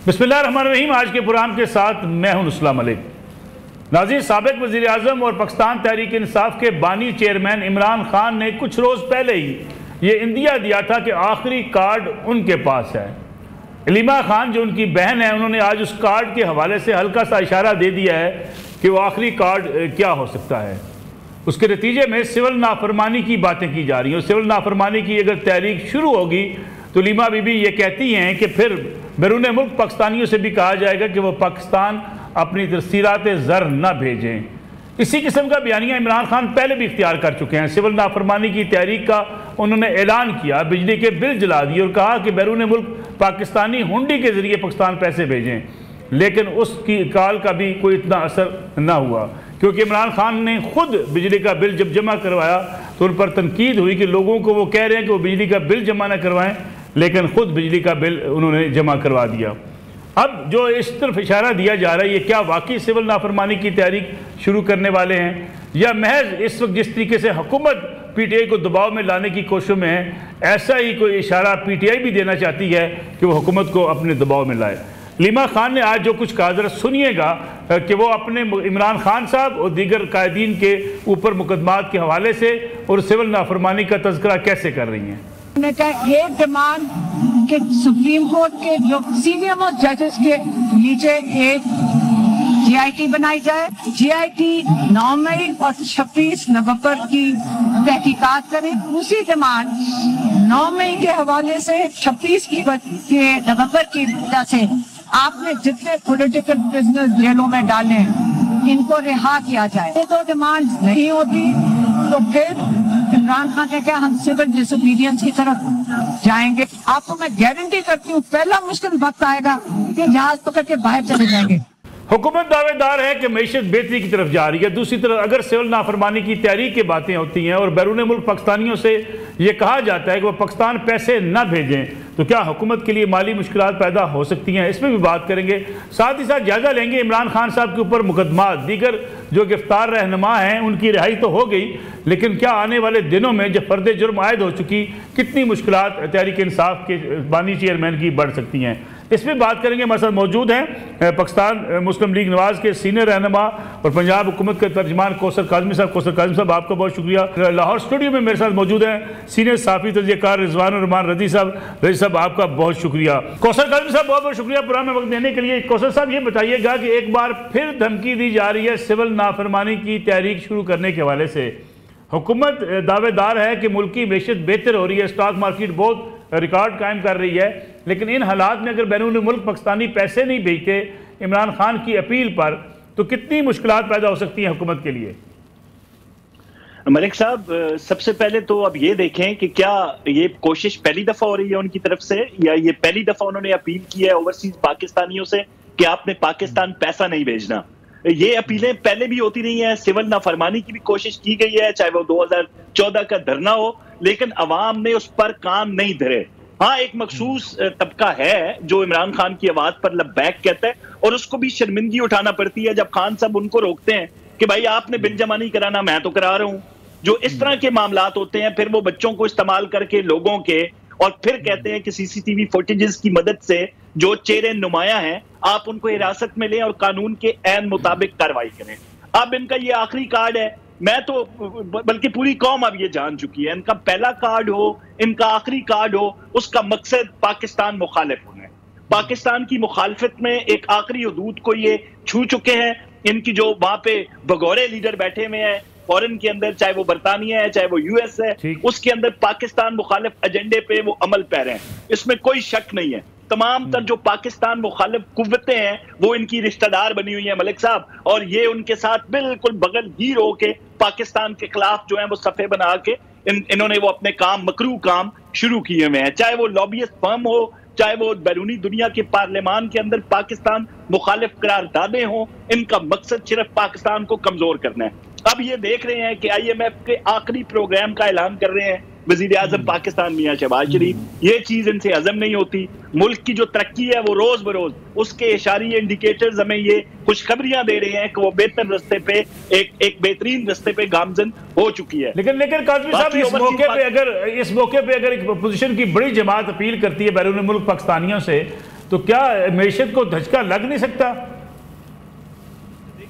बिस्मिल्लाहिर्रहमानिर्रहीम। आज के प्रोग्राम के साथ मैं हूं नुस्ला मलिक। नाज़रीन, साबिक़ वज़ीर आज़म और पाकिस्तान तहरीक इंसाफ के बानी चेयरमैन इमरान खान ने कुछ रोज़ पहले ही ये इंदिया दिया था कि आखिरी कार्ड उनके पास है। इलीमा खान जो उनकी बहन है, उन्होंने आज उस कार्ड के हवाले से हल्का सा इशारा दे दिया है कि वो आखिरी कार्ड क्या हो सकता है। उसके नतीजे में सिविल नाफरमानी की बातें की जा रही हैं और सिविल नाफरमानी की अगर तहरीक शुरू होगी तो लीमा बीबी ये कहती हैं कि फिर बैरून मुल्क पाकिस्तानियों से भी कहा जाएगा कि वो पाकिस्तान अपनी तसीरात ज़र न भेजें। इसी किस्म का बयानिया इमरान खान पहले भी इख्तियार कर चुके हैं। सिविल नाफरमानी की तहरीक का उन्होंने ऐलान किया, बिजली के बिल जला दिए और कहा कि बैरून मुल्क पाकिस्तानी हुंडी के ज़रिए पाकिस्तान पैसे भेजें, लेकिन उसकी कॉल का भी कोई इतना असर न हुआ क्योंकि इमरान खान ने खुद बिजली का बिल जब जमा करवाया तो उन पर तनकीद हुई कि लोगों को वो कह रहे हैं कि वो बिजली का बिल जमा न करवाएं, लेकिन खुद बिजली का बिल उन्होंने जमा करवा दिया। अब जो इस तरफ इशारा दिया जा रहा है, ये क्या वाकई सिविल नाफरमानी की तहरीक शुरू करने वाले हैं या महज इस वक्त जिस तरीके से हुकूमत पीटीआई को दबाव में लाने की कोशिश में है, ऐसा ही कोई इशारा पीटीआई भी देना चाहती है कि वो हुकूमत को अपने दबाव में लाए। लीमा खान ने आज जो कुछ कहा, जरा सुनिएगा कि वो अपने इमरान खान साहब और दीगर कायदीन के ऊपर मुकदमात के हवाले से और सिविल नाफरमानी का तज़किरा कैसे कर रही हैं। ये डिमांड कि सुप्रीम कोर्ट के जो सीनियर मोस्ट जजेस के नीचे एक जीआईटी बनाई जाए। जीआईटी 9 मई और 26 नवंबर की तहकीकात करे। उसी डिमांड 9 मई के हवाले से 26 के नवंबर की वजह से आपने जितने पॉलिटिकल प्रिजनर जेलों में डाले हैं, इनको रिहा किया जाए। ये दो डिमांड नहीं होती तो फिर इमरान खान ने क्या, हम सिविल डिसोबीडियंस की तरफ जाएंगे। आपको मैं गारंटी करती हूँ पहला मुश्किल वक्त आएगा कि जहाज पकड़ के बाहर चले जाएंगे। हुकूमत दावेदार है कि मईशत बेहतरी की तरफ जा रही है। दूसरी तरफ अगर सिविल नाफरमानी की तहरीक की बातें होती हैं और बैरून मुल्क पाकिस्तानियों से ये कहा जाता है कि वो पाकिस्तान पैसे न भेजें, तो क्या हुकूमत के लिए माली मुश्किलात पैदा हो सकती हैं, इसमें भी बात करेंगे। साथ ही साथ जायजा लेंगे इमरान खान साहब के ऊपर मुकदमा, दीगर जो गिरफ्तार रहनुमा हैं उनकी रिहाई तो हो गई, लेकिन क्या आने वाले दिनों में जब फर्द जुर्म आयद हो चुकी, कितनी मुश्किलात तहरीक इंसाफ के बानी चेयरमैन की बढ़ सकती हैं, इसमें बात करेंगे। हमारे साथ मौजूद हैं पाकिस्तान मुस्लिम लीग नवाज के सीनियर रहनुमा और पंजाब हुकूमत के तर्जमान कौसर काज़मी साहब। कौसर काज़मी साहब, आपका बहुत शुक्रिया। लाहौर स्टूडियो में मेरे साथ मौजूद हैं सीनियर साफ़ी तजज़ियाकार रिजवानुर रहमान रज़ी साहब। रज़ी साहब, आपका बहुत शुक्रिया। कौसर काज़मी साहब, बहुत बहुत शुक्रिया प्रोग्राम में वक्त देने के लिए। कौसर साहब, ये बताइएगा कि एक बार फिर धमकी दी जा रही है सिविल नाफरमानी की तहरीक शुरू करने के हवाले से। हुकूमत दावेदार है कि मुल्क की मैशत बेहतर हो रही है, स्टॉक मार्केट बहुत रिकॉर्ड कायम कर रही है, लेकिन इन हालात में अगर बैरून मुल्क पाकिस्तानी पैसे नहीं भेजते इमरान खान की अपील पर, तो कितनी मुश्किलात पैदा हो सकती हैं हुकूमत के लिए। मलिक साहब, सबसे पहले तो अब ये देखें कि क्या ये कोशिश पहली दफा हो रही है उनकी तरफ से, या ये पहली दफा उन्होंने अपील की है ओवरसीज पाकिस्तानियों से कि आपने पाकिस्तान पैसा नहीं भेजना। ये अपीलें पहले भी होती रही हैं। सिविल नाफरमानी की भी कोशिश की गई है, चाहे वो 2014 का धरना हो, लेकिन अवाम ने उस पर काम नहीं धरे। हाँ, एक मखसूस तबका है जो इमरान खान की आवाज पर लब्बैक कहता है और उसको भी शर्मिंदगी उठाना पड़ती है जब खान साहब उनको रोकते हैं कि भाई आपने बिल जमा नहीं कराना, मैं तो करा रहा हूं। जो इस तरह के मामलात होते हैं, फिर वो बच्चों को इस्तेमाल करके लोगों के, और फिर कहते हैं कि सीसीटीवी फुटेजेस की मदद से जो चेहरे नुमाया हैं आप उनको हिरासत में लें और कानून के ऐन मुताबिक कार्रवाई करें। अब इनका ये आखिरी कार्ड है, मैं तो बल्कि पूरी कौम अब ये जान चुकी है, इनका पहला कार्ड हो, इनका आखिरी कार्ड हो, उसका मकसद पाकिस्तान मुखालिफ होना है। पाकिस्तान की मुखालफत में एक आखिरी हदूद को ये छू चुके हैं। इनकी जो वहां पे भगोड़े लीडर बैठे हुए हैं फॉरेन के अंदर, चाहे वो बरतानिया है चाहे वो यूएस है, उसके अंदर पाकिस्तान मुखालिफ एजेंडे पे वो अमल पैर हैं, इसमें कोई शक नहीं है। तमाम तर जो पाकिस्तान मुखालिफ कुव्वतें हैं वो इनकी रिश्तेदार बनी हुई है मलिक साहब, और ये उनके साथ बिल्कुल बगलगीर होके पाकिस्तान के खिलाफ जो है वो सफ़े बना के इन्होंने वो अपने काम, मकरू काम शुरू किए हुए हैं। चाहे वो लॉबियस्ट फर्म हो, चाहे वो बैरूनी दुनिया के पार्लियामान के अंदर पाकिस्तान मुखालिफ करारदादें हों, इनका मकसद सिर्फ पाकिस्तान को कमजोर करना है। अब ये देख रहे हैं कि IMF के आखिरी प्रोग्राम का ऐलान कर रहे हैं वजीर आजम पाकिस्तान मियां शहबाज शरीफ। ये चीज इनसे हजम नहीं होती। मुल्क की जो तरक्की है वो रोज बरोज उसके इशारी इंडिकेटर्स हमें ये खुशखबरियां दे रहे हैं कि वो बेहतर रास्ते पे, एक बेहतरीन रास्ते पे गामजन हो चुकी है। लेकिन काज़मी साहब, इस मौके पे अगर एक पोजीशन की बड़ी जमात अपील करती है बैरून मुल्क पाकिस्तानियों से तो क्या मैशत को धचका लग नहीं सकता?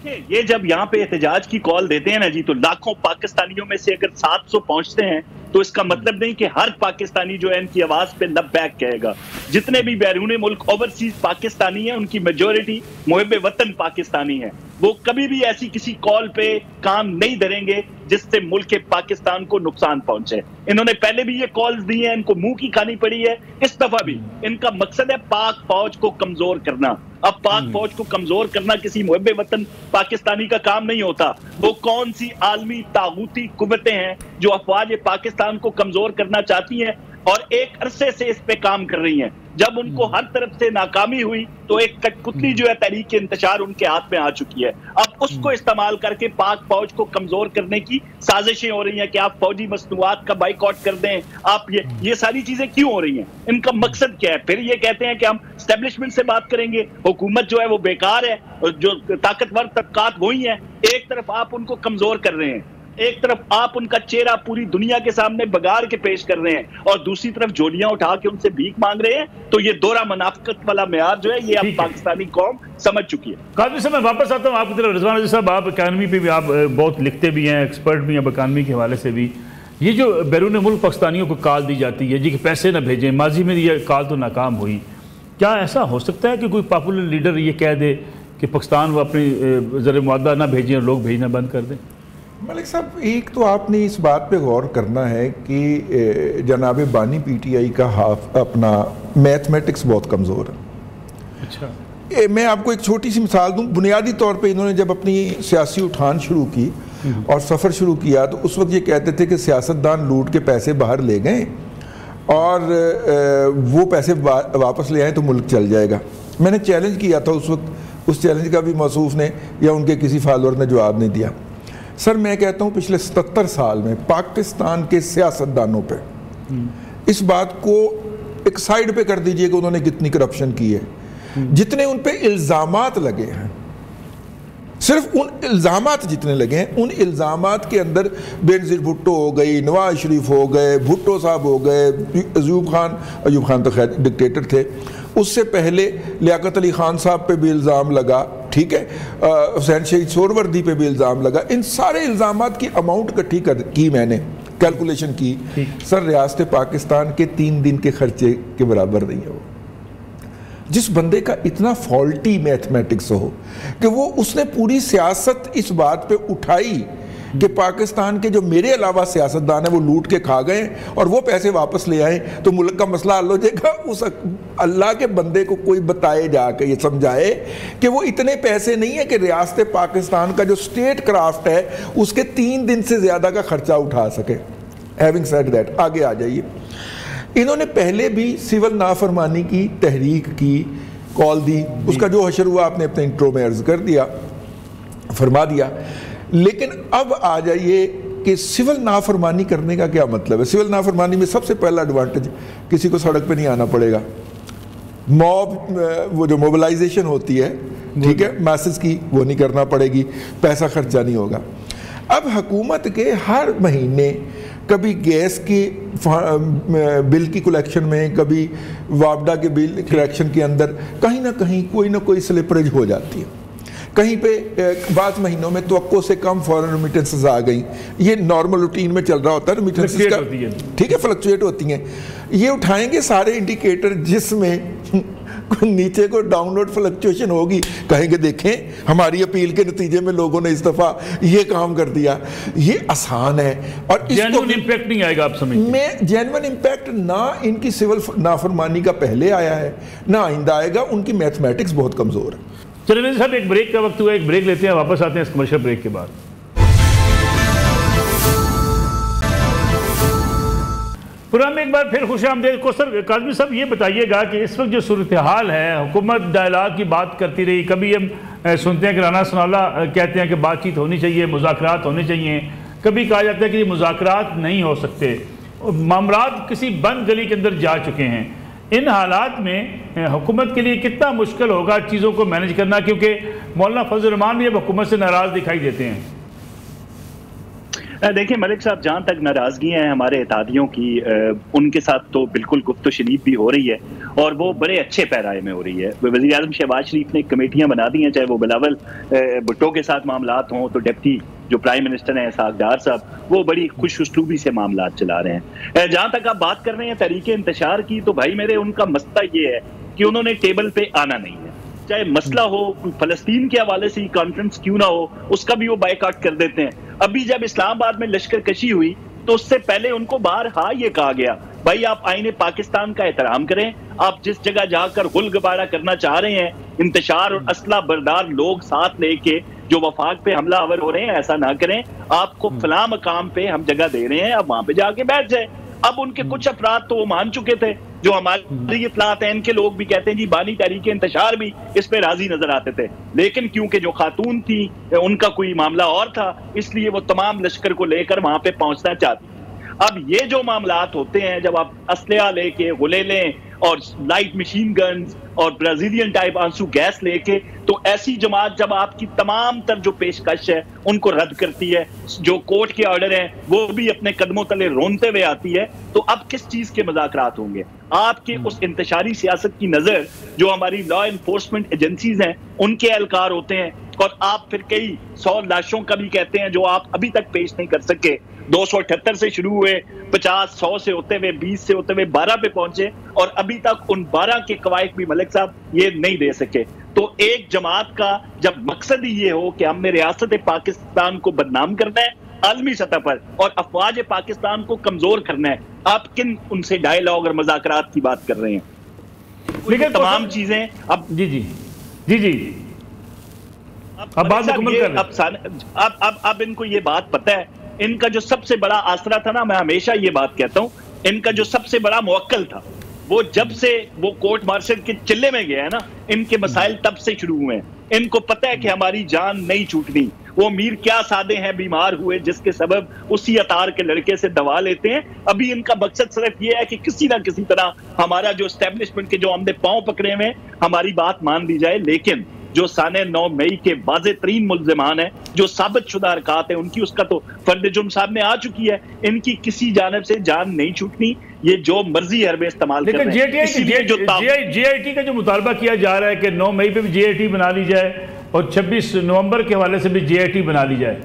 ये जब यहाँ पे एहतजाज की कॉल देते हैं ना जी, तो लाखों पाकिस्तानियों में से अगर 700 पहुंचते हैं तो इसका मतलब नहीं कि हर पाकिस्तानी जो है इनकी आवाज पे लबैक कहेगा। जितने भी बैरून मुल्क ओवरसीज पाकिस्तानी हैं उनकी मेजोरिटी मुहिब वतन पाकिस्तानी है। वो कभी भी ऐसी किसी कॉल पे काम नहीं धरेंगे जिससे मुल्क पाकिस्तान को नुकसान पहुंचे। इन्होंने पहले भी ये कॉल्स दी हैं, इनको मुंह की खानी पड़ी है। इस दफा भी इनका मकसद है पाक फौज को कमजोर करना। अब पाक फौज को कमजोर करना किसी मुहिब वतन पाकिस्तानी का काम नहीं होता। वो कौन सी आलमी तागूती कुव्वतें हैं जो अफवाज पाकिस्तान को कमजोर करना चाहती हैं और एक अरसे से इस पे काम कर रही हैं। जब उनको हर तरफ से नाकामी हुई तो एक कठपुतली जो है तहरीक इंतशार उनके हाथ में आ चुकी है। अब उसको इस्तेमाल करके पाक फौज को कमजोर करने की साजिशें हो रही हैं कि आप फौजी मसनूआत का बाइकआउट कर दें। आप ये सारी चीजें क्यों हो रही हैं? इनका मकसद क्या है? फिर ये कहते हैं कि हम एस्टेब्लिशमेंट से बात करेंगे, हुकूमत जो है वो बेकार है, जो ताकतवर तबकात वही है। एक तरफ आप उनको कमजोर कर रहे हैं, एक तरफ आप उनका चेहरा पूरी दुनिया के सामने बगाड़ के पेश कर रहे हैं और दूसरी तरफ जोलियां उठा के उनसे भीख मांग रहे हैं। तो ये दोहरा मुनाफिकत वाला मेयार जो है ये अब पाकिस्तानी कौम समझ चुकी है। काफी समय वापस आता हूँ आपकी तरफ। रिजवान साहब, आप इकानमी पे भी आप बहुत लिखते भी हैं, एक्सपर्ट भी हैं इकानमी के हवाले से भी। ये जो बैरून मुल्क पाकिस्तानियों को कॉल दी जाती है जी कि पैसे ना भेजें, माजी में ये कॉल तो नाकाम हुई, क्या ऐसा हो सकता है कि कोई पॉपुलर लीडर ये कह दे कि पाकिस्तान वो अपनी ज़र मुआदा ना भेजें और लोग भेजना बंद कर दें? मलिक साहब, एक तो आपने इस बात पे गौर करना है कि जनाब बानी पीटीआई का अपना मैथमेटिक्स बहुत कमज़ोर है। अच्छा, मैं आपको एक छोटी सी मिसाल दूं। बुनियादी तौर पे इन्होंने जब अपनी सियासी उठान शुरू की और सफ़र शुरू किया तो उस वक्त ये कहते थे कि सियासतदान लूट के पैसे बाहर ले गए और वो पैसे वापस ले आए तो मुल्क चल जाएगा। मैंने चैलेंज किया था उस वक्त, उस चैलेंज का भी मौसूफ ने या उनके किसी फॉलोअर ने जवाब नहीं दिया। सर, मैं कहता हूँ पिछले 77 साल में पाकिस्तान के सियासतदानों पे इस बात को एक साइड पे कर दीजिए कि उन्होंने कितनी करप्शन की है, जितने उन पे इल्ज़ामात लगे हैं, सिर्फ उन इल्ज़ामात जितने लगे हैं, उन इल्ज़ामात के अंदर बेनज़ीर भुट्टो हो गई, नवाज शरीफ हो गए, भुट्टो साहब हो गए, अयूब खान तो खैर डिक्टेटर थे, उससे पहले लियाकत अली खान साहब पे भी इल्ज़ाम लगा, ठीक है, हुसैन शहीद सोहरावर्दी पे भी इल्ज़ाम लगा। इन सारे इल्ज़ामात की अमाउंट इकट्ठी की, मैंने कैलकुलेशन की। सर, रियासत पाकिस्तान के 3 दिन के खर्चे के बराबर नहीं है वो। जिस बंदे का इतना फॉल्टी मैथमेटिक्स हो कि वो उसने पूरी सियासत इस बात पे उठाई कि पाकिस्तान के जो मेरे अलावा सियासतदान है वो लूट के खा गए और वो पैसे वापस ले आए तो मुल्क का मसला हल हो जाएगा। उस अल्लाह के बंदे को कोई बताए जाके ये समझाए कि वो इतने पैसे नहीं है कि रियासत पाकिस्तान का जो स्टेट क्राफ्ट है उसके 3 दिन से ज़्यादा का खर्चा उठा सके। हैविंग सेड दैट, आगे आ जाइए। इन्होंने पहले भी सिविल नाफरमानी की तहरीक की, कॉल दी, उसका जो हशर हुआ आपने अपने इंट्रो में अर्ज कर दिया, फरमा दिया। लेकिन अब आ जाइए कि सिविल नाफरमानी करने का क्या मतलब है। सिविल नाफरमानी में सबसे पहला एडवांटेज, किसी को सड़क पे नहीं आना पड़ेगा। मॉब, वो जो मोबिलाइजेशन होती है, ठीक है, मैसेज की, वो नहीं करना पड़ेगी, पैसा खर्चा नहीं होगा। अब हुकूमत के हर महीने कभी गैस की बिल की कलेक्शन में, कभी वापडा के बिल कलेक्शन के अंदर कहीं ना कहीं कोई ना कोई स्लिपरेज हो जाती है। कहीं पे बाद महीनों में तवक्को से कम फॉरेन रेमिटेंसेस आ गई। ये नॉर्मल रूटीन में चल रहा होता है रेमिटेंसेस का, ठीक है, फ्लक्चुएट होती हैं। ये उठाएंगे सारे इंडिकेटर जिसमें नीचे को डाउनवर्ड फ्लक्चुएशन होगी, कहेंगे देखें हमारी अपील के नतीजे में लोगों ने इस दफा ये काम कर दिया। ये आसान है और इसको इम्पैक्ट नहीं आएगा। आप समझिए, मैं जेन्युइन इम्पैक्ट ना इनकी सिविल नाफरमानी का पहले आया है ना आइंदा आएगा। उनकी मैथमेटिक्स बहुत कमजोर है। चलिए साहब, एक ब्रेक का वक्त हुआ, एक ब्रेक लेते हैं, वापस आते हैं इस कमर्शियल ब्रेक के बाद। प्रोग्राम में एक बार फिर खुश आमदीद। कोसर काज़मी साहब, ये बताइएगा कि इस वक्त जो सूरत हाल है, हुकूमत डायलॉग की बात करती रही, कभी हम सुनते हैं कि राना सनाउल्लाह कहते हैं कि बातचीत होनी चाहिए, मुज़ाकरात होने चाहिए, कभी कहा जाता है कि ये मुज़ाकरात नहीं हो सकते, मामलात किसी बंद गली के अंदर जा चुके हैं। इन हालात में हुकूमत के लिए कितना मुश्किल होगा चीज़ों को मैनेज करना, क्योंकि मौलाना फजल रहमान भी अब हुकूमत से नाराज़ दिखाई देते हैं। देखिए मलिक साहब, जहाँ तक नाराजगी है हमारे इत्तेहादियों की, उनके साथ तो बिल्कुल गुफ्त शनीद भी हो रही है और वो बड़े अच्छे पैराए में हो रही है। वज़ीर आज़म शहबाज शरीफ ने कमेटियां बना दी हैं, चाहे वो बिलावल भुट्टो के साथ मामलात हों, तो डिप्टी जो प्राइम मिनिस्टर हैं इसहाक डार साहब, वो बड़ी खुश उसलूबी से मामलात चला रहे हैं। जहां तक आप बात कर रहे हैं तहरीक इंतशार की, तो भाई मेरे उनका मसला ये है कि उन्होंने टेबल पे आना नहीं है। चाहे मसला हो फलस्तीन के हवाले से कॉन्फ्रेंस क्यों ना हो, उसका भी वो बायकॉट कर देते हैं। अभी जब इस्लामाबाद में लश्कर कशी हुई तो उससे पहले उनको बारहा ये कहा गया, भाई आप आईने पाकिस्तान का एहतराम करें, आप जिस जगह जाकर गुल गुबारा करना चाह रहे हैं, इंतशार और असला बरदार लोग साथ लेके जो वफाक पे हमला आवर हो रहे हैं, ऐसा ना करें, आपको फला मकाम पे हम जगह दे रहे हैं, आप वहां पे जाके बैठ जाए। अब उनके कुछ अफराद तो वो मान चुके थे, जो हमारी इत्तलात हैं इनके लोग भी कहते हैं जी बानी तहरीक इंतशार भी इस पे राजी नजर आते थे, लेकिन क्योंकि जो खातून थी उनका कोई मामला और था, इसलिए वो तमाम लश्कर को लेकर वहां पे पहुंचना चाहती। अब ये जो मामलात होते हैं, जब आप असलहा लेके गुलेलें और लाइट मशीन गन्स और ब्राजीलियन टाइप आंसू गैस लेके, तो ऐसी जमात जब आपकी तमाम तर जो पेशकश है उनको रद्द करती है, जो कोर्ट के ऑर्डर हैं वो भी अपने कदमों तले रोनते हुए आती है, तो अब किस चीज के मज़ाकरात होंगे? आपके उस इंतशारी सियासत की नजर जो हमारी लॉ इन्फोर्समेंट एजेंसीज हैं उनके एहलकार होते हैं, और आप फिर कई 100 लाशों का भी कहते हैं जो आप अभी तक पेश नहीं कर सके। 278 से शुरू हुए, 50, 100 से होते हुए 20 से होते हुए 12 पे पहुंचे, और अभी तक उन 12 के कवायद भी मलिक साहब ये नहीं दे सके। तो एक जमात का जब मकसद ही ये हो कि हमने रियासत पाकिस्तान को बदनाम करना है आलमी सतह पर और अफवाज पाकिस्तान को कमजोर करना है, आप किन उनसे डायलॉग और मज़ाकरात की बात कर रहे हैं? लेकिन तमाम चीजें अब जी अब बात मुकम्मल कर अब इनको ये बात पता है, इनका जो सबसे बड़ा आसरा था ना, मैं हमेशा ये बात कहता हूं, इनका जो सबसे बड़ा मुवक्किल था वो जब से वो कोर्ट मार्शल के चिल्ले में गया है ना, इनके मसाइल तब से शुरू हुए हैं। इनको पता है कि हमारी जान नहीं छूटनी। वो मीर क्या सादे हैं बीमार हुए जिसके सबब उसी अतार के लड़के से दवा लेते हैं। अभी इनका मकसद सिर्फ ये है कि किसी ना किसी तरह हमारा जो एस्टेब्लिशमेंट के जो हमने पांव पकड़े हुए हमारी बात मान दी जाए, लेकिन जो साने 9 मई के वाज़े तरीन मुल्ज़िमान है, जो साबित शुदा हरकत है उनकी, उसका तो फर्द जुर्म सामने आ चुकी है। इनकी किसी जानब से जान नहीं छूटनी, ये जो मर्जी हरबे इस्तेमाल कर रहे हैं। जीआईटी का जो मुतालबा किया जा रहा है कि 9 मई पे भी जीआईटी बना ली जाए और 26 नवंबर के हवाले से भी जीआईटी बना ली जाए,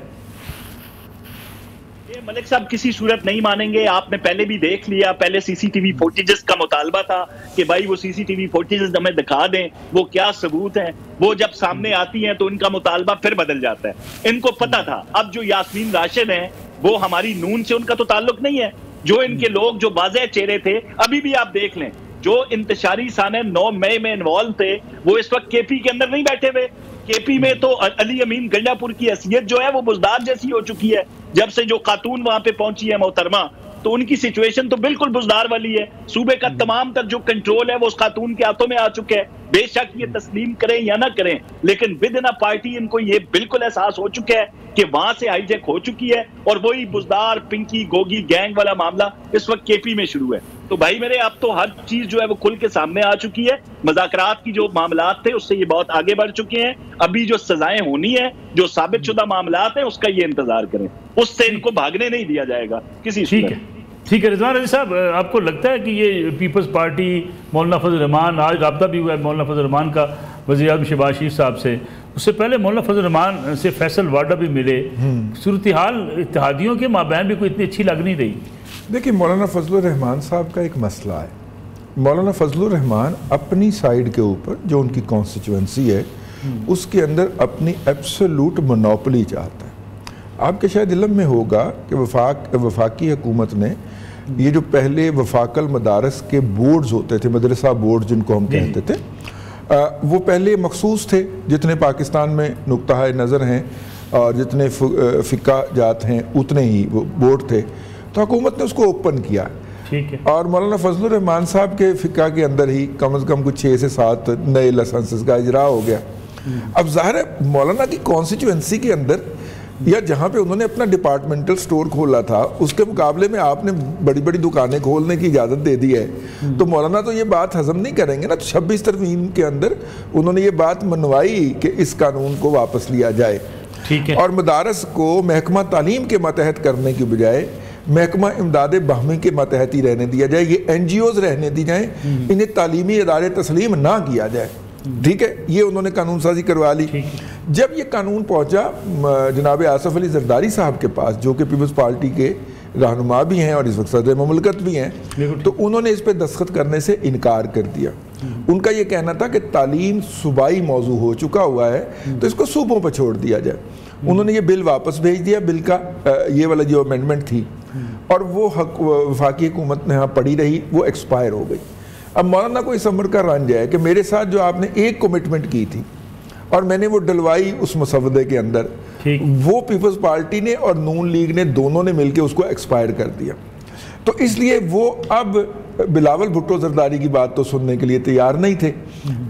मलिक साहब किसी सूरत नहीं मानेंगे। आपने पहले भी देख लिया, पहले सीसीटीवी फुटेजेस का मुतालबा था कि भाई वो सीसीटीवी फुटेजेस हमें दिखा दें, वो क्या सबूत हैं। वो जब सामने आती हैं तो इनका मुतालबा फिर बदल जाता है। इनको पता था। अब जो यास्मीन राशिद हैं वो हमारी नून से उनका तो ताल्लुक नहीं है। जो इनके लोग जो वाज़ेह चेहरे थे, अभी भी आप देख लें, जो इंतशारी साने 9 मई में इन्वॉल्व थे वो इस वक्त केपी के अंदर नहीं बैठे हुए। केपी में तो अली अमीन गंडापुर की हैसियत जो है वो बुजदार जैसी हो चुकी है। जब से जो खातून वहां पे पहुंची है मोहतरमा, तो उनकी सिचुएशन तो बिल्कुल बुजदार वाली है। सूबे का तमाम तक जो कंट्रोल है वो उस खातून के हाथों में आ चुका है। बेशक ये तस्लीम करें या ना करें, लेकिन विद इन अ पार्टी इनको ये बिल्कुल एहसास हो चुका है कि वहां से हाईजैक हो चुकी है, और वही बुजदार पिंकी गोगी गैंग वाला मामला इस वक्त केपी में शुरू है। तो भाई मेरे, अब तो हर चीज जो है वो खुल के सामने आ चुकी है। मज़ाकरात की जो मामलात थे उससे ये बहुत आगे बढ़ चुके हैं। अभी जो सजाएं होनी है, जो साबित शुदा मामलात है, उसका ये इंतजार करें, उससे इनको भागने नहीं दिया जाएगा किसी। ठीक है रिजवान रज़ी साहब, आपको लगता है कि ये पीपल्स पार्टी, मौलाना फजल रहमान, आज रब्ता भी हुआ है मौलाना फजल रहमान का वज़ीर आज़म शहबाज शरीफ साहब से, उससे पहले मौलाना फजल रहमान से फैसल वाडा भी मिले, सूरत हाल इत्तेहादियों के माबैन भी कोई इतनी अच्छी लग नहीं रही। देखिए, मौलाना फजल रहमान साहब का एक मसला है। मौलाना फजल रहमान अपनी साइड के ऊपर जो उनकी कॉन्स्टिट्यूंसी है उसके अंदर अपनी एब्सोल्यूट मोनोपोली चाहता है। आपके शायद इल्म में होगा कि वफाकी हुकूमत ने ये जो पहले वफाकल मदारस के बोर्ड्स होते थे, मदरसा बोर्ड जिनको हम कहते थे, वो पहले मखसूस थे। जितने पाकिस्तान में नुक्ता नज़र हैं और जितने फ़िक़ा जात हैं उतने ही वो बोर्ड थे, तो हुकूमत ने उसको ओपन किया। ठीक है। और मौलाना फजल रहमान साहब के फ़िक़ा के अंदर ही कम से कम कुछ 6 से 7 नए लाइसेंसेस का इजरा हो गया। अब ज़ाहिर है मौलाना की कॉन्स्टिट्यूंसी के अंदर या जहाँ पे उन्होंने अपना डिपार्टमेंटल स्टोर खोला था, उसके मुकाबले में आपने बड़ी बड़ी दुकानें खोलने की इजाज़त दे दी है, तो मौलाना तो ये बात हजम नहीं करेंगे ना। 26 तरमीम के अंदर उन्होंने ये बात मनवाई कि इस कानून को वापस लिया जाए। ठीक है। और मदारस को महकमा तालीम के मतहत करने की बजाय महकमा इमदाद बाहमी के मातहत ही रहने दिया जाए, ये NGOs रहने दी जाएँ, इन्हें तालीमी इदारे तस्लीम ना किया जाए। ठीक है, ये उन्होंने कानून साजी करवा ली। जब ये कानून पहुंचा जनाब आसफ अली जरदारी साहब के पास, जो कि पीपल्स पार्टी के रहनुमा भी हैं और इस वक्त सदर मुमलकत भी हैं, तो उन्होंने इस पर दस्तखत करने से इनकार कर दिया। उनका ये कहना था कि तालीम सूबाई मौजू हो चुका हुआ है तो इसको सूबों पर छोड़ दिया जाए। उन्होंने ये बिल वापस भेज दिया, बिल का ये वाला जो अमेंडमेंट थी, और वो वफाकी हुकूमत में यहाँ पड़ी रही, वो एक्सपायर हो गई। अब मौलाना को इस अमर का रंज है कि मेरे साथ जो आपने एक कमिटमेंट की थी और मैंने वो डलवाई उस मसवदे के अंदर, वो पीपल्स पार्टी ने और नून लीग ने दोनों ने मिलकर उसको एक्सपायर कर दिया। तो इसलिए वो अब बिलावल भुट्टो जरदारी की बात तो सुनने के लिए तैयार नहीं थे,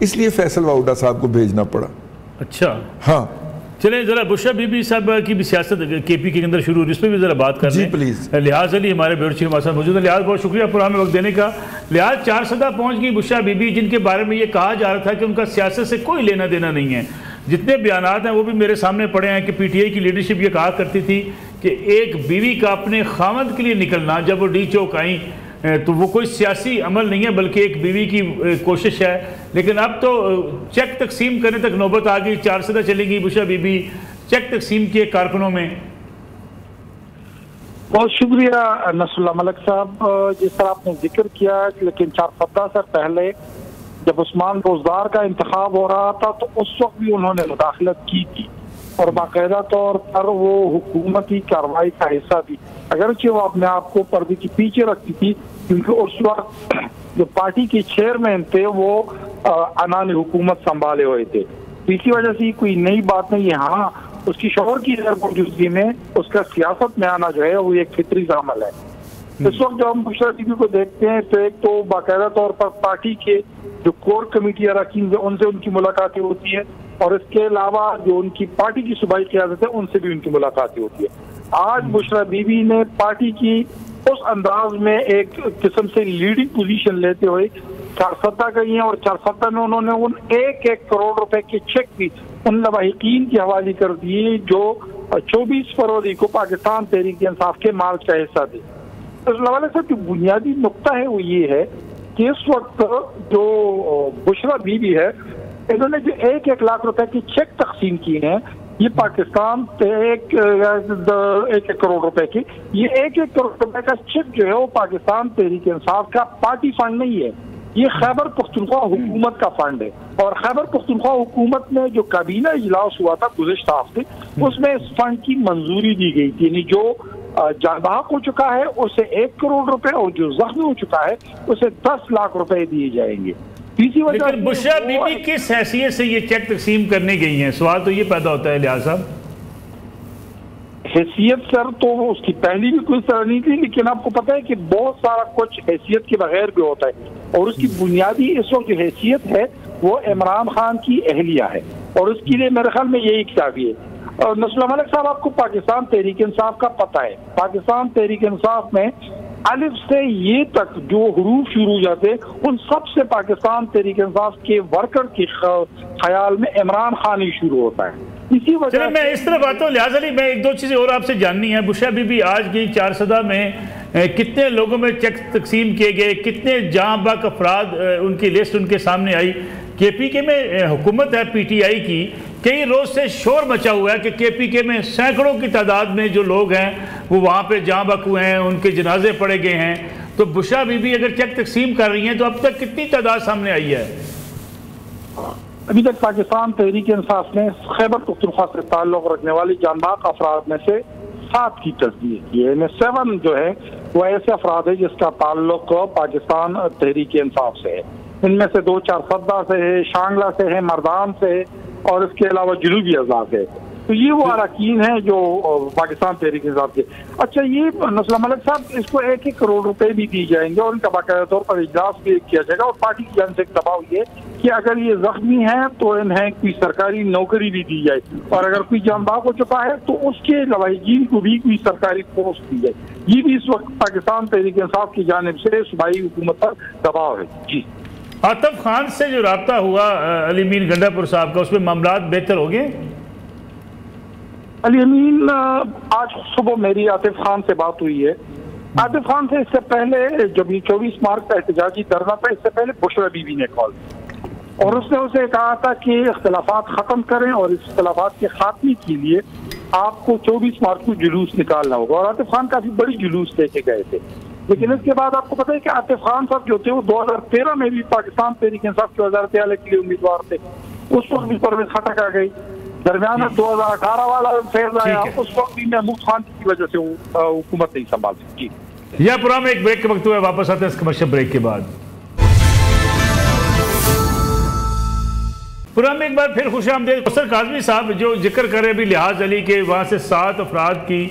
इसलिए फैसल वाउडा साहब को भेजना पड़ा। अच्छा, हाँ, चलें जरा बुशरा बीबी साहब की भी सियासत KP के अंदर शुरू हुई, इस पर भी जरा बात कर जी प्लीज। लिहाज अली हमारे ब्यूरो चीफ हमारे साथ मौजूद है। लिहाज, बहुत शुक्रिया प्रोग्राम में वक्त देने का। लिहाज, 4 सदा पहुंच गई बुशरा बीबी, जिनके बारे में ये कहा जा रहा था कि उनका सियासत से कोई लेना देना नहीं है। जितने बयानात हैं वो भी मेरे सामने पड़े हैं कि PTI की लीडरशिप ये कहा करती थी कि एक बीवी का अपने खामद के लिए निकलना, जब वो डी चौक आई तो वो कोई सियासी अमल नहीं है बल्कि एक बीवी की कोशिश है। लेकिन अब तो चेक तकसीम करने तक नौबत आ गई, 4 सदा चलेगी बुशरा बीबी चेक तकसीम किए कारकुनों में। बहुत शुक्रिया नसरुल्लाह मलिक साहब, जिस तरह आपने जिक्र किया, लेकिन 4 सप्ताह से पहले जब उस्मान रोजदार का इंतखाब हो रहा था तो उस वक्त भी उन्होंने मुदाखलत की थी और बाकायदा तौर पर वो हुकूमती कार्रवाई का हिस्सा थी, अगरचे वो अपने आप को पर्दे के पीछे रखती थी, क्योंकि उस वक्त जो पार्टी के चेयरमैन थे वो अनानी हुकूमत संभाले हुए थे। इसी वजह से कोई नई बात नहीं है। हाँ, उसकी शौहर की गैर मौजूदगी में उसका सियासत में आना जो है वो एक फितरी अमल है। इस वक्त जब हम बुशरा बीबी को देखते हैं तो एक तो बाकायदा तौर पर पार्टी के जो कोर कमेटी अरकान उनसे उनकी मुलाकातें होती है, और इसके अलावा जो उनकी पार्टी की सूबाई क़यादत है उनसे भी उनकी मुलाकातें होती है। आज बुशरा बीबी ने पार्टी की उस अंदाज में एक किस्म से लीडिंग पोजीशन लेते हुए 4 सप्ताह गई हैं, और 4 सप्ताह में उन्होंने उन 1-1 करोड़ रुपए के चेक भी उन लवाहिकीन के हवाले कर दिए जो 24 फरवरी को पाकिस्तान तहरीक इंसाफ के मार्च का हिस्सा थे। इस हवाले से जो बुनियादी नुकता है वो ये है कि इस वक्त जो बुशरा बीबी है, इन्होंने जो 1-1 लाख रुपए की चेक तकसीम किए हैं, ये पाकिस्तान 1 करोड़ रुपए की, ये 1-1 करोड़ रुपए का चेक जो है वो पाकिस्तान तहरीक इंसाफ का पार्टी फंड नहीं है, ये खैबर पख्तूनख्वा हुकूमत का फंड है। और खैबर पख्तूनख्वा हुकूमत में जो काबीना इजलास हुआ था गुज़िश्ता हफ्ते, उसमें इस फंड की मंजूरी दी गई थी, यानी जो जान-बहक हो चुका है उसे 1 करोड़ रुपए और जो जख्मी हो चुका है उसे 10 लाख रुपए दिए जाएंगे। लेकिन बुशरा बीबी किस हैसियत से ये चेक तकसीम करने गई हैं, सवाल तो ये पैदा होता है लिहाज साहब। हैसियत सर तो उसकी पहली भी कुछ तरह नहीं थी, लेकिन आपको पता है कि बहुत सारा कुछ हैसियत के बगैर भी होता है, और उसकी बुनियादी इस वक्त जो हैसियत है वो इमरान खान की अहलिया है, और उसके लिए मेरे ख्याल में यही काफी है। और नसरुल्लाह मलिक साहब, आपको पाकिस्तान तहरीक इंसाफ का पता है, पाकिस्तान तहरीक इंसाफ में अलिफ से ये तक जो हरूफ शुरू हो जाते उन सब से पाकिस्तान तहरीक इंसाफ के वर्कर के ख्याल में इमरान खान ही शुरू होता है। इसी वजह मैं इस तरफ आता हूँ। लिहाज अली, मैं 1-2 चीजें और आपसे जाननी है। बुशरा बीबी आज की 4 सदा में कितने लोगों में चेक तकसीम किए गए, कितने जहाँ बाक अफराद उनकी लिस्ट उनके सामने आई। KPK में हुकूमत है PTI की, कई रोज से शोर मचा हुआ है कि KPK में सैकड़ों की तादाद में जो लोग हैं वो वहाँ पे जहाँ बाक हुए हैं, उनके जनाजे पड़े गए हैं। तो बुशरा बीबी अगर चेक तकसीम कर रही हैं तो अब तक कितनी तादाद सामने आई है? अभी तक पाकिस्तान तहरीक इंसाफ ने खैबर पख्तूनख्वा से ताल्लुक रखने वाली जानबाग अफराद में से 7 की तस्दीक की है। 7 जो है वो ऐसे अफराद है जिसका ताल्लुक पाकिस्तान तहरीक इंसाफ से है। इनमें से 2 4 सद्दा से है, शांगला से है, मरदान से है, और इसके अलावा जनूबी अजला से। तो ये वो अरकान हैं जो पाकिस्तान तहरीक इंसाफ के। अच्छा, ये नसरुल्लाह मलिक साहब, इसको 1-1 करोड़ रुपए भी दिए जाएंगे और इनका बाकायदा तौर पर इजलास भी किया जाएगा, और पार्टी की जान से एक दबाव ये कि अगर ये जख्मी हैं तो इन्हें कोई सरकारी नौकरी भी दी जाए, और अगर कोई जानबाग हो चुका है तो उसके लवाहिकीन को भी कोई सरकारी पोस्ट दी जाए। ये भी इस वक्त पाकिस्तान तहरीक इंसाफ की जानिब से सूबाई हुकूमत पर दबाव है। जी, आतिफ खान से जो राब्ता हुआ अली अमीन गंडापुर साहब का, उसमें मामलात बेहतर हो गए? अली अमीन, आज सुबह मेरी आतिफ खान से बात हुई है, आतिफ खान से इससे पहले जब ये 24 मार्च का एहतजाजी धरना था, इससे पहले बुशरा बीबी ने कॉल और उसने उसे कहा था कि इख्तलाफात खत्म करें और इस इख्तलाफात के खात्मे के लिए आपको 24 मार्च को जुलूस निकालना होगा। और आतिफ खान काफी बड़ी जुलूस लेके गए थे। लेकिन इसके बाद आपको पता है कि आतिफ खान साहब जो थे वो 2013 में भी पाकिस्तान तहरीक इंसाफ के वज़ारत आला के लिए उम्मीदवार थे। उस वक्त भी परवेज खटक आ गई। दरमियान 2018 वाला फेज आया, उस वक्त भी महमूद खान की वजह से हुकूमत नहीं संभाल सकी। यह प्रोग्राम एक ब्रेक के वक्त हुआ, वापस आते हैं इस कमर्शियल ब्रेक के बाद। प्रोग्राम में एक बार फिर खुशामदीद। कौसर काज़मी साहब जो जिक्र कर रहे हैं अभी लिहाज अली के, वहाँ से 7 अफराद की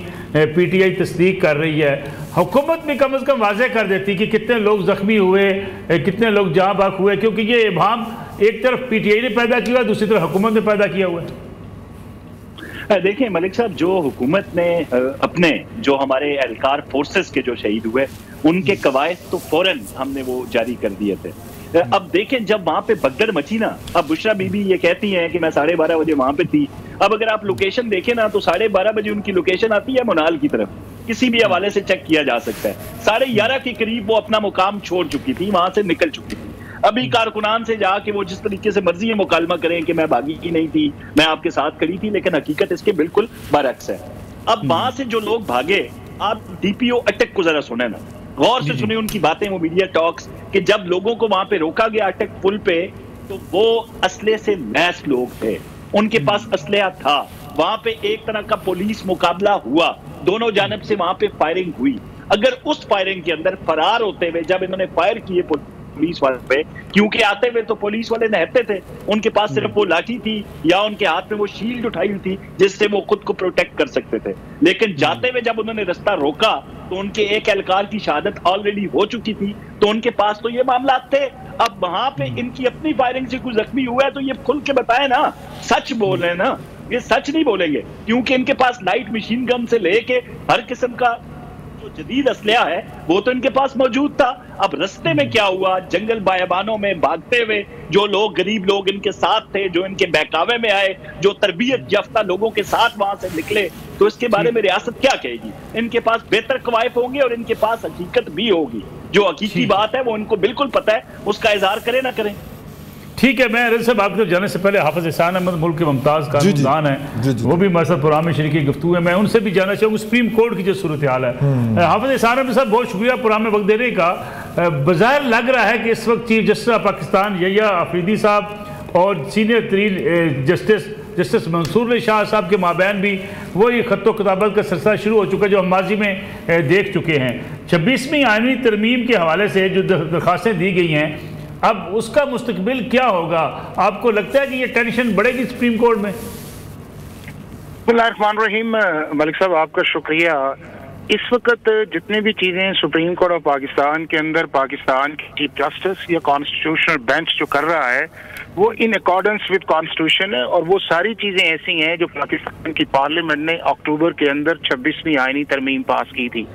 PTI तस्दीक कर रही है। हुकूमत भी कम अज़ कम वाज़ेह कर देती कि कितने लोग ज़ख्मी हुए, कितने लोग जहाँ बाक हुए, क्योंकि ये इबाहम एक तरफ PTI ने पैदा किया, दूसरी तरफ हुकूमत ने पैदा किया हुआ है। देखिए मलिक साहब, जो हुकूमत ने अपने जो हमारे एहलकार फोर्सेस के जो शहीद हुए उनके कवायद तो फौरन हमने वो जारी कर दिए थे। अब देखें जब वहां पे भगदड़ मची ना, अब बुशरा बीबी ये कहती हैं कि मैं 12:30 बजे वहां पे थी। अब अगर आप लोकेशन देखें ना तो 12:30 बजे उनकी लोकेशन आती है मुनाल की तरफ, किसी भी हवाले से चेक किया जा सकता है। 11:30 के करीब वो अपना मुकाम छोड़ चुकी थी, वहां से निकल चुकी थी। अभी कारकुनान से जाके वो जिस तरीके से मर्जी है मुकालमा करें कि मैं भागी की नहीं थी, मैं आपके साथ खड़ी थी, लेकिन हकीकत इसके बिल्कुल बरअक्स है। अब वहां से जो लोग भागे, आप DPO अटक को जरा सुने ना, गौर से सुने उनकी बातें, वो मीडिया टॉक्स कि जब लोगों को वहां पे रोका गया अटक पुल पे, तो वो असले से लैस लोग थे, उनके पास असलहा था। वहां पे एक तरह का पुलिस मुकाबला हुआ, दोनों जानब से वहां पे फायरिंग हुई। अगर उस फायरिंग के अंदर फरार होते हुए जब इन्होंने फायर किए पुलिस वाले पे, क्योंकि आते हुए तो पुलिस वाले नहते थे, उनके पास सिर्फ वो लाठी थी या उनके हाथ में वो शील्ड उठाई हुई थी जिससे वो खुद को प्रोटेक्ट कर सकते थे। लेकिन जाते हुए जब उन्होंने रास्ता रोका तो उनके एक एहलकार की शहादत ऑलरेडी हो चुकी थी, तो उनके पास तो ये मामला थे। अब वहां पे इनकी अपनी फायरिंग से कोई जख्मी हुआ है तो ये खुल के बताए ना, सच बोल रहे हैं ना, ये सच नहीं बोलेंगे, क्योंकि इनके पास लाइट मशीन गन से लेके हर किस्म का जो जदीद असलहा है वो तो इनके पास मौजूद था। अब रास्ते में क्या हुआ, जंगल बायाबानों में भागते हुए जो लोग गरीब लोग इनके साथ थे, जो इनके बहकावे में आए, जो तरबियत याफ्ता लोगों के साथ वहां से निकले, तो इसके बारे में रियासत क्या कहेगी? इनके पास बेहतर कवायद होंगे और इनके पास हकीकत भी होगी। जो हकीकी बात है वो इनको बिल्कुल पता है, उसका इजहार करें ना करें। ठीक है, मैं अरल साहब आपको जाने से पहले हाफिज एहसान अहमद मुल्क के मुमताज़ कानूनदान है, वो भी हमारे साथ प्रोग्राम में शरीकी गुफ्तगू है, मैं उनसे भी जानना चाहूँगा सुप्रीम कोर्ट की जो सूरत हाल है। हाफिज एहसान अहमद साहब बहुत शुक्रिया प्रोग्राम में वक्त देने का। बज़ाहिर लग रहा है कि इस वक्त chief justice of Pakistan Yahya Afridi साहब और सीनियर तरीन जस्टिस मंसूर अली शाह साहब के माबैन भी वही खत्तो किताबत का सिलसिला शुरू हो चुका है जो हम माजी में देख चुके हैं। 26वीं आईनी तरमीम के हवाले से जो दरख्वास्तें दी गई हैं, अब उसका मुस्तकबिल क्या होगा? आपको लगता है कि ये टेंशन बढ़ेगी सुप्रीम कोर्ट में? बिस्मिल्लाहिर्रहमानिर्रहीम। मलिक साहब आपका शुक्रिया। इस वक्त जितनी भी चीज़ें सुप्रीम कोर्ट ऑफ पाकिस्तान के अंदर पाकिस्तान की चीफ जस्टिस या कॉन्स्टिट्यूशनल बेंच जो कर रहा है वो इन अकॉर्डेंस विद कॉन्स्टिट्यूशन है, और वो सारी चीज़ें ऐसी हैं जो पाकिस्तान की पार्लियामेंट ने अक्टूबर के अंदर 26वीं आईनी तरमीम पास की थी।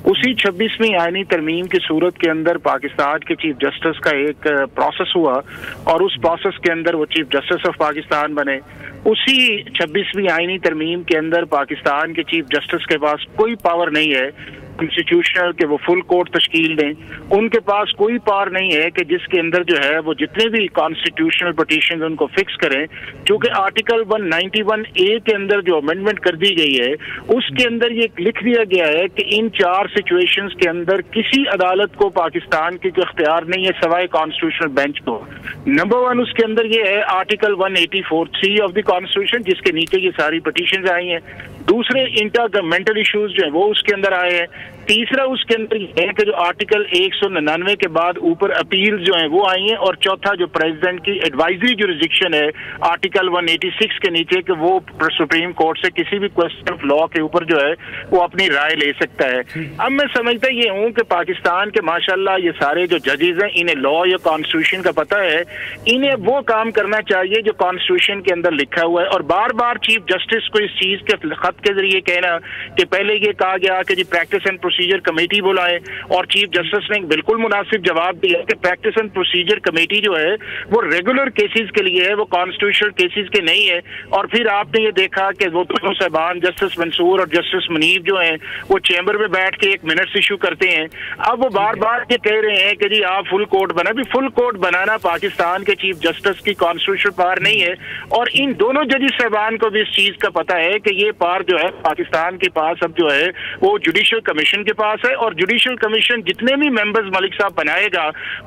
उसी 26वीं आईनी तरमीम की सूरत के अंदर पाकिस्तान के चीफ जस्टिस का एक प्रोसेस हुआ और उस प्रोसेस के अंदर वो चीफ जस्टिस ऑफ पाकिस्तान बने। उसी 26वीं आईनी तरमीम के अंदर पाकिस्तान के चीफ जस्टिस के पास कोई पावर नहीं है कॉन्स्टिट्यूशनल के वो फुल कोर्ट तश्कील दें, उनके पास कोई पावर नहीं है कि जिसके अंदर जो है वो जितने भी कॉन्स्टिट्यूशनल पिटीशन उनको फिक्स करें, क्योंकि आर्टिकल 191A के अंदर जो अमेंडमेंट कर दी गई है उसके अंदर ये लिख दिया गया है कि इन 4 सिचुएशंस के अंदर किसी अदालत को पाकिस्तान की कोई इख्तियार नहीं है सवाए कॉन्स्टिट्यूशनल बेंच को। नंबर 1 उसके अंदर ये है आर्टिकल 184(3) ऑफ द कॉन्स्टिट्यूशन, जिसके नीचे ये सारी पिटीशन आई हैं। दूसरे इंटर गवर्नमेंटल इश्यूज जो है वो उसके अंदर आए हैं। तीसरा उसके अंदर है कि जो आर्टिकल 199 के बाद ऊपर अपील जो है वो आई हैं। और चौथा जो प्रेसिडेंट की एडवाइजरी जुरिसडिक्शन है आर्टिकल 186 के नीचे कि वो सुप्रीम कोर्ट से किसी भी क्वेश्चन ऑफ लॉ के ऊपर जो है वो अपनी राय ले सकता है। अब मैं समझता ये हूँ कि पाकिस्तान के माशाल्लाह ये सारे जो जजेज हैं इन्हें लॉ या कॉन्स्टिट्यूशन का पता है, इन्हें वो काम करना चाहिए जो कॉन्स्टिट्यूशन के अंदर लिखा हुआ है। और बार बार चीफ जस्टिस को इस चीज के खत के जरिए कहना कि पहले ये कहा गया कि जी प्रैक्टिस एंड प्रोसीजर कमेटी बुलाएं, और चीफ जस्टिस ने बिल्कुल मुनासिब जवाब दिया कि प्रैक्टिस एंड प्रोसीजर कमेटी जो है वो रेगुलर केसेस के लिए है, वो कॉन्स्टिट्यूशनल केसेस के नहीं है। और फिर आपने ये देखा कि वो दोनों साहबान जस्टिस मंसूर और जस्टिस मुनीब जो हैं वो चैम्बर में बैठ के 1 मिनट्स इशू करते हैं। अब वो बार बार ये कह रहे हैं कि जी आप फुल कोर्ट बना, भी फुल कोर्ट बनाना पाकिस्तान के चीफ जस्टिस की कॉन्स्टिट्यूशनल पावर नहीं है। और इन दोनों जजेस साहबान को भी इस चीज का पता है कि ये पावर जो है पाकिस्तान के पास अब जो है वो जुडिशल कमीशन के पास है, और जुडिशल कमीशन जितने भी मेंबर्स मलिक साहब बनाएगा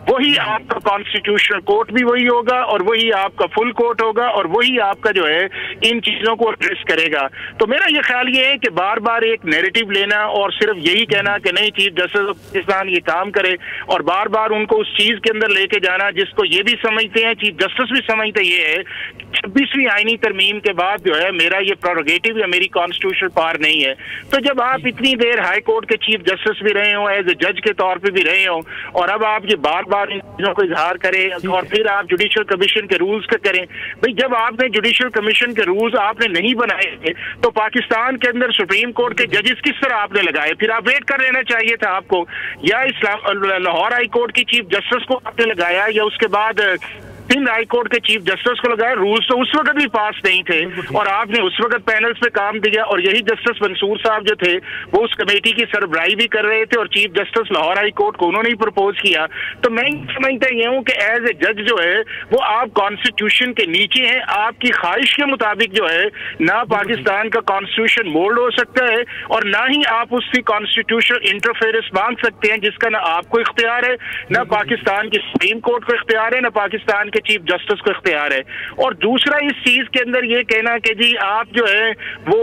वही आपका कॉन्स्टिट्यूशनल कोर्ट भी वही होगा, और वही आपका फुल कोर्ट होगा, और वही आपका जो है इन चीजों को एड्रेस करेगा। तो मेरा ये ख्याल ये है कि बार बार एक नैरेटिव लेना और सिर्फ यही कहना कि नहीं चीफ जस्टिस ऑफ पाकिस्तान ये काम करे, और बार बार उनको उस चीज के अंदर लेके जाना जिसको ये भी समझते हैं, चीफ जस्टिस भी समझते ये है 26वीं आईनी तरमीम के बाद जो है मेरा ये प्रोरोगेटिव या मेरी कॉन्स्टिट्यूशनल पावर नहीं है। तो जब आप इतनी देर हाई कोर्ट के चीफ जस्टिस भी रहे हो, एज ए जज के तौर पे भी रहे हो, और अब आप ये बार बार इन चीजों को इजहार करें और फिर आप जुडिशल कमीशन के रूल्स का करें, भाई जब आपने जुडिशल कमीशन के रूल्स आपने नहीं बनाए तो पाकिस्तान के अंदर सुप्रीम कोर्ट के जजेस किस तरह आपने लगाए? फिर आप वेट कर लेना चाहिए था आपको, या लाहौर हाई कोर्ट की चीफ जस्टिस को आपने लगाया या उसके बाद सिंध हाई कोर्ट के चीफ जस्टिस को लगाया। रूल्स तो उस वक्त भी पास नहीं थे और आपने उस वक्त पैनल्स पे काम दिया, और यही जस्टिस मंसूर साहब जो थे वो उस कमेटी की सरबराही भी कर रहे थे, और chief justice Lahore high court को उन्होंने ही प्रपोज किया। तो मैं समझता ये हूँ कि एज ए जज जो है वो आप कॉन्स्टिट्यूशन के नीचे हैं, आपकी ख्वाहिश के मुताबिक जो है ना पाकिस्तान का कॉन्स्टिट्यूशन मोल्ड हो सकता है और ना ही आप उसकी कॉन्स्टिट्यूशनल इंटरफेरेंस मांग सकते हैं, जिसका ना आपको इख्तियार है, ना पाकिस्तान की सुप्रीम कोर्ट को इख्तियार है, ना पाकिस्तान के चीफ जस्टिस को इख्तियार है। और दूसरा इस चीज के अंदर ये कहना कि जी आप जो है वो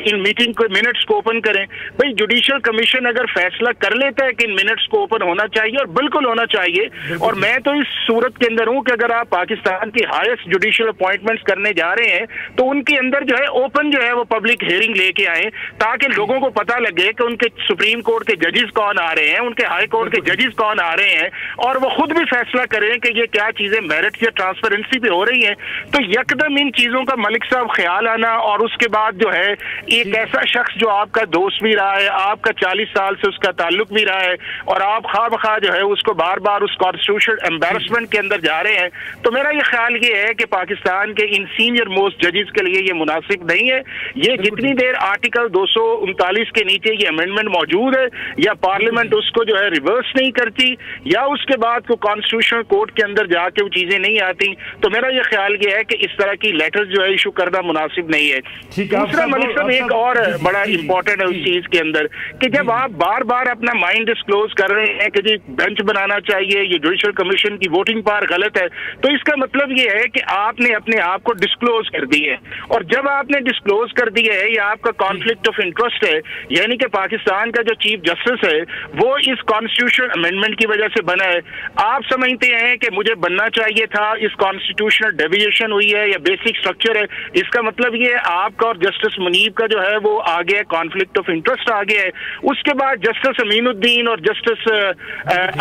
इन मीटिंग के मिनट्स को ओपन करें, भाई जुडिशल कमीशन अगर फैसला कर लेता है कि इन मिनट्स को ओपन होना चाहिए और बिल्कुल होना चाहिए, और मैं तो इस सूरत के अंदर हूं कि अगर आप पाकिस्तान की हाईएस्ट जुडिशल अपॉइंटमेंट्स करने जा रहे हैं तो उनके अंदर जो है ओपन जो है वो पब्लिक हियरिंग लेके आए, ताकि लोगों को पता लगे कि उनके सुप्रीम कोर्ट के जजेस कौन आ रहे हैं, उनके हाई कोर्ट के जजेस कौन आ रहे हैं, और वो खुद भी फैसला करें कि ये क्या चीजें मेरिट या ट्रांसपेरेंसी पे हो रही है। तो यकदम इन चीजों का मलिक साहब ख्याल आना, और उसके बाद जो है एक ऐसा शख्स जो आपका दोस्त भी रहा है, आपका 40 साल से उसका ताल्लुक भी रहा है, और आप खा बखा जो है उसको बार बार उस कॉन्स्टिट्यूशनल एम्बेरसमेंट के अंदर जा रहे हैं, तो मेरा ये ख्याल ये है कि पाकिस्तान के इन सीनियर मोस्ट जजेस के लिए ये मुनासिब नहीं है। ये जितनी देर आर्टिकल 239 के नीचे ये अमेंडमेंट मौजूद है या पार्लियामेंट उसको जो है रिवर्स नहीं करती या उसके बाद को कॉन्स्टिट्यूशनल कोर्ट के अंदर जाके वो चीजें नहीं आती, तो मेरा ये ख्याल ये है कि इस तरह की लेटर्स जो है इशू करना मुनासिब नहीं है। दूसरा मलिक साहब एक और बड़ा इंपॉर्टेंट है उस चीज के अंदर कि जब आप बार बार अपना माइंड डिस्क्लोज कर रहे हैं कि जी बेंच बनाना चाहिए, ये जुडिशल कमीशन की वोटिंग पावर गलत है, तो इसका मतलब ये है कि आपने अपने आप को डिस्क्लोज कर दी है, और जब आपने डिस्क्लोज कर दिया है या आपका कॉन्फ्लिक्ट ऑफ इंटरेस्ट है, यानी कि पाकिस्तान का जो चीफ जस्टिस है वो इस कॉन्स्टिट्यूशनल अमेंडमेंट की वजह से बना है, आप समझते हैं कि मुझे बनना चाहिए था, इस कॉन्स्टिट्यूशनल डेविएशन हुई है या बेसिक स्ट्रक्चर है, इसका मतलब ये आपका और जस्टिस मुनीब का जो है वो आ गया, कॉन्फ्लिक्ट ऑफ इंटरेस्ट आ गया है। उसके बाद जस्टिस अमीनुद्दीन और जस्टिस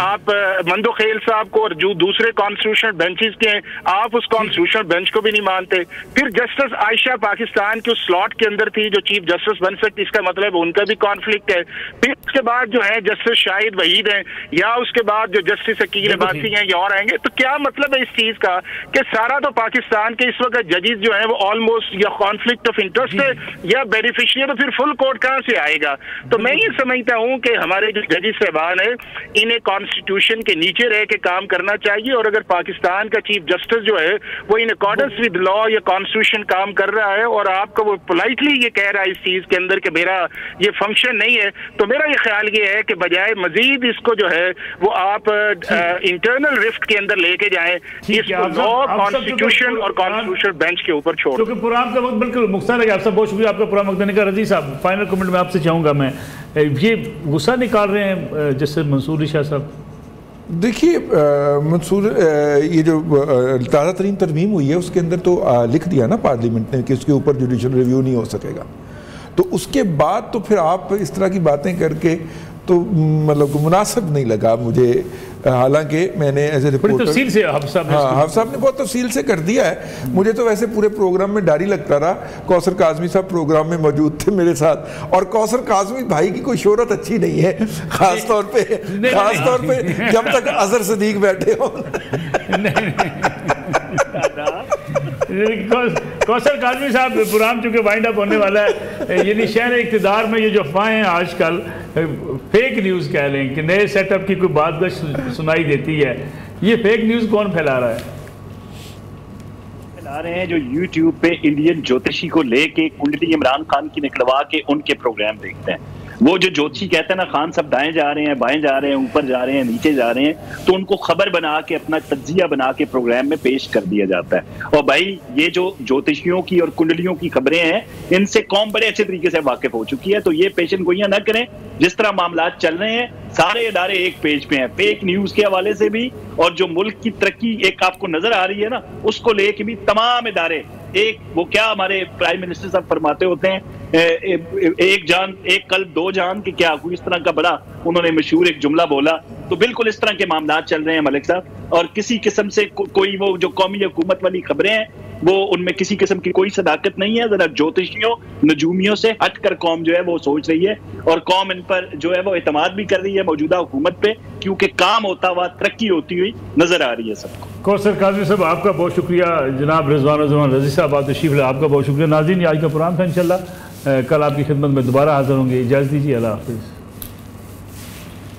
आप मंदोखेल साहब को और जो दूसरे कॉन्स्टिट्यूशनल बेंचेस के हैं, आप उस कॉन्स्टिट्यूशनल बेंच को भी नहीं मानते। फिर जस्टिस आयशा पाकिस्तान के उस स्लॉट के अंदर थी जो चीफ जस्टिस बन सकती, इसका मतलब उनका भी कॉन्फ्लिक्ट है। फिर उसके बाद जो है जस्टिस शाहिद वहीद हैं, या उसके बाद जो जस्टिस अकील अब्बासी हैं या और आएंगे, तो क्या मतलब है इस चीज का कि सारा तो पाकिस्तान के इस वक्त जजेस जो है वो ऑलमोस्ट या कॉन्फ्लिक्ट ऑफ इंटरेस्ट है या बेनिफिशियरी, तो फिर फुल कोर्ट कहां से आएगा? तो मैं ये समझता हूं कि हमारे जो जजेस साहबान है इन्हें कॉन्स्टिट्यूशन के नीचे रह के काम करना चाहिए, और अगर पाकिस्तान का चीफ जस्टिस जो है वो इन अकॉर्डेंस विद लॉ या कॉन्स्टिट्यूशन काम कर रहा है और आपका वो पोलाइटली ये कह रहा है इस चीज के अंदर कि मेरा ये फंक्शन नहीं है, तो मेरा ये ख्याल ये है कि बजाय मजीद इसको जो है वो आप इंटरनल रिफ्ट के अंदर लेके जाएं, इसको लॉ, कॉन्स्टिट्यूशन और कॉन्स्टिट्यूशन बेंच के ऊपर छोड़। क्योंकि प्रोग्राम का वक्त बिल्कुल मुख्तार है, आपसे बहुत शुक्रिया आपका प्रोग्राम वक्त देने का। रजी साहब, फाइनल कमेंट में आपसे चाहूँगा, मैं ये गुस्सा निकाल रहे हैं जस्टिस मंसूर शाह साहब? देखिए मंसूर, ये जो ताज़ा तरीन तरमीम हुई है उसके अंदर तो लिख दिया ना पार्लियामेंट ने कि उसके ऊपर जुडिशल रिव्यू नहीं हो सकेगा, तो उसके बाद तो फिर आप इस तरह की बातें करके तो मतलब मुनासिब नहीं लगा मुझे। हालांकि मैंने एज ए रिपोर्टर तफसील से हफ्स साहब ने बहुत तफसील से कर दिया है। मुझे तो वैसे पूरे प्रोग्राम में डर ही लगता रहा। कौसर काज़मी साहब प्रोग्राम में मौजूद थे मेरे साथ, और कौसर काज़मी भाई की कोई शोहरत अच्छी नहीं है, खास तौर पे जब तक अजहर सदीक बैठे हो। कौसर काज़मी साहब प्रोग्राम चूंकि वाइंड अप होने वाला है, यानी शहर इक़्तिदार में ये जो अफवाहें हैं आजकल फेक न्यूज़ कह लें कि नए सेटअप की कोई बात सुनाई देती है, ये फेक न्यूज़ कौन फैला रहा है? फैला रहे हैं जो यूट्यूब पे इंडियन ज्योतिषी को लेके कुंडली इमरान खान की निकलवा के उनके प्रोग्राम देखते हैं। वो जो ज्योतिषी कहते हैं ना, खान साहब दाएं जा रहे हैं, बाएं जा रहे हैं, ऊपर जा रहे हैं, नीचे जा रहे हैं, तो उनको खबर बना के अपना तज्जिया बना के प्रोग्राम में पेश कर दिया जाता है। और भाई ये जो ज्योतिषियों की और कुंडलियों की खबरें हैं, इनसे कौम बड़े अच्छे तरीके से वाकिफ हो चुकी है। तो ये पेशन गोइयां ना करें। जिस तरह मामला चल रहे हैं, सारे इदारे एक पेज पे हैं, फेक न्यूज के हवाले से भी, और जो मुल्क की तरक्की एक आपको नजर आ रही है ना, उसको लेके भी तमाम इदारे एक, वो क्या हमारे प्राइम मिनिस्टर साहब फरमाते होते हैं, एक जान एक कल दो जान, कि क्या कोई इस तरह का बड़ा उन्होंने मशहूर एक जुमला बोला। तो बिल्कुल इस तरह के मामला चल रहे हैं मलिक साहब, और किसी किस्म से कोई वो जो कौमी हुकूमत वाली खबरें हैं, वो उनमें किसी किस्म की कोई सदाकत नहीं है। जरा ज्योतिषियों नजूमियों से हटकर कौम जो है वो सोच रही है, और कौम इन पर जो है वो एतमाद भी कर रही है मौजूदा हुकूमत पे, क्योंकि काम होता हुआ तरक्की होती हुई नजर आ रही है सबको। कौसर काज़मी साहब आपका बहुत शुक्रिया। जनाब रिजवान रज़ी साहब आप तशरीफ लाए, आपका बहुत शुक्रिया। नाज़रीन आज का प्रोग्राम था, इंशाल्लाह कल आपकी खिदमत में दोबारा हाजिर होंगे। इजाज़त दीजिए, अल्लाह हाफ़िज़।